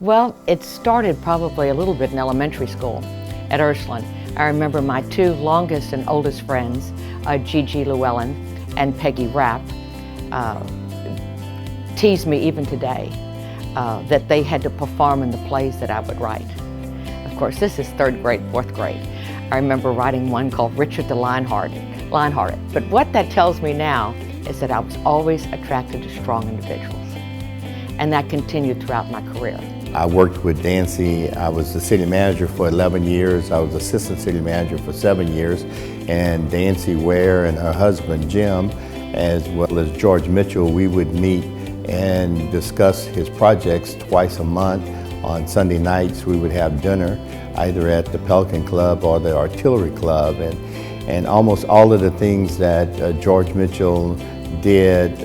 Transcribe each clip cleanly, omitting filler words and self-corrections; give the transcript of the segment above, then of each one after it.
Well, it started probably a little bit in elementary school at Ursuline. I remember my two longest and oldest friends, Gigi Llewellyn and Peggy Rapp, teased me even today that they had to perform in the plays that I would write. Of course, this is third grade, fourth grade. I remember writing one called Richard the Lionhearted. But what that tells me now is that I was always attracted to strong individuals. And that continued throughout my career. I worked with Dancie. I was the city manager for 11 years. I was assistant city manager for 7 years. And Dancie Ware and her husband, Jim, as well as George Mitchell, we would meet and discuss his projects twice a month. On Sunday nights, we would have dinner either at the Pelican Club or the Artillery Club. And almost all of the things that George Mitchell did,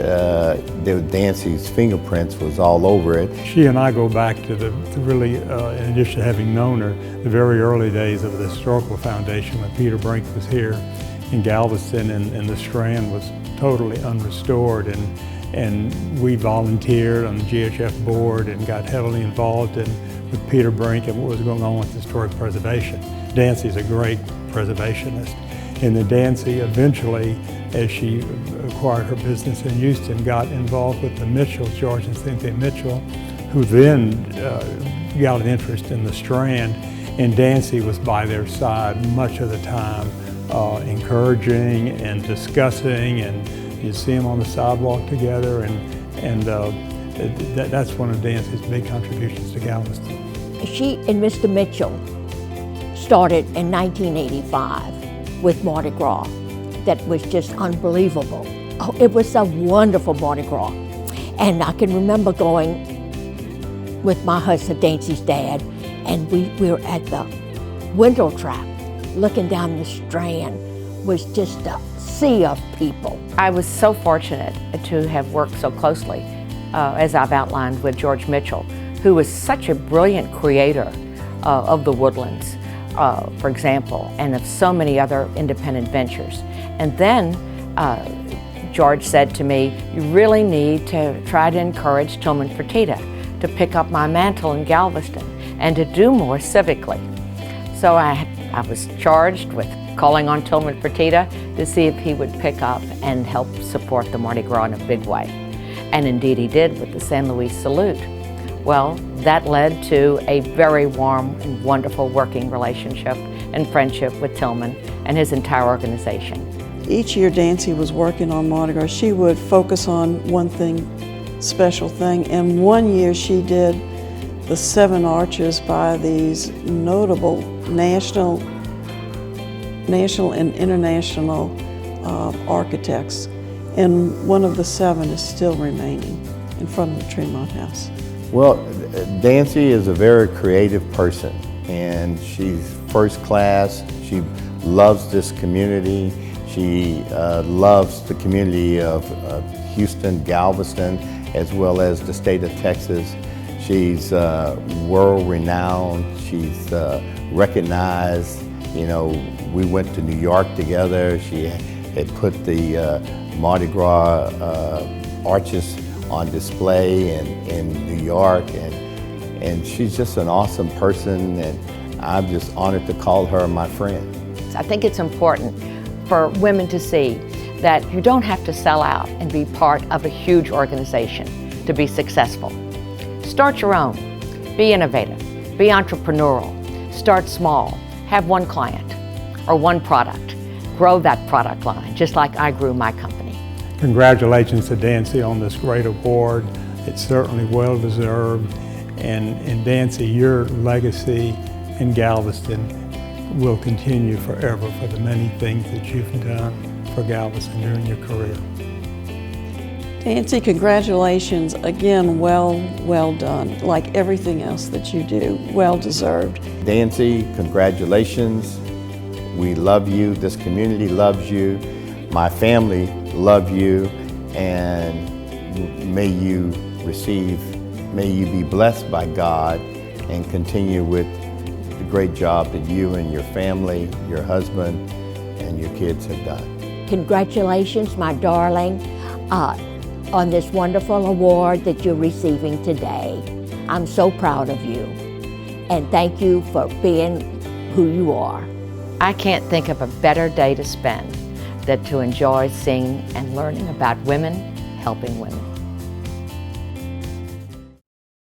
Dancie's fingerprints was all over it. She and I go back to really, in addition to having known her, the very early days of the Historical Foundation when Peter Brink was here in Galveston and the Strand was totally unrestored. And we volunteered on the GHF board and got heavily involved with Peter Brink and what was going on with historic preservation. Dancie's a great preservationist. And then Dancie eventually, as she acquired her business in Houston, got involved with the Mitchells, George and Cynthia Mitchell, who then got an interest in the Strand. And Dancie was by their side much of the time, encouraging and discussing, and you'd see them on the sidewalk together, and that's one of Dancie's big contributions to Galveston. She and Mr. Mitchell started in 1985 with Mardi Gras. That was just unbelievable. Oh, it was a wonderful Mardi Gras. And I can remember going with my husband, Dancie's dad, and we were at the window trap, looking down the Strand. Was just a sea of people. I was so fortunate to have worked so closely, as I've outlined, with George Mitchell, who was such a brilliant creator of the woodlands, for example, and of so many other independent ventures. And then George said to me, you really need to try to encourage Tillman Fertitta to pick up my mantle in Galveston and to do more civically. So I was charged with calling on Tillman Fertitta to see if he would pick up and help support the Mardi Gras in a big way. And indeed he did with the San Luis Salute. Well, that led to a very warm and wonderful working relationship and friendship with Tillman and his entire organization. Each year Dancie was working on Mardi Gras. She would focus on one special thing, and one year she did the 7 arches by these notable national and international architects, and one of the 7 is still remaining in front of the Tremont House. Well, Dancie is a very creative person, and she's first class. She loves this community. She loves the community of Houston, Galveston, as well as the state of Texas. She's world-renowned. She's recognized. You know, we went to New York together. She had put the Mardi Gras arches on display in New York, and she's just an awesome person, and I'm just honored to call her my friend. I think it's important for women to see that you don't have to sell out and be part of a huge organization to be successful. Start your own, be innovative, be entrepreneurial, start small, have one client or one product, grow that product line, just like I grew my company. Congratulations to Dancie on this great award. It's certainly well deserved. And Dancie, your legacy in Galveston will continue forever for the many things that you've done for Galveston during your career. Dancie, congratulations. Again, well done. Like everything else that you do, well deserved. Dancie, congratulations. We love you. This community loves you. My family love you, and may you be blessed by God and continue with the great job that you and your family, your husband, and your kids have done. Congratulations, my darling, on this wonderful award that you're receiving today. I'm so proud of you. And thank you for being who you are. I can't think of a better day to spend than to enjoy seeing and learning about women helping women.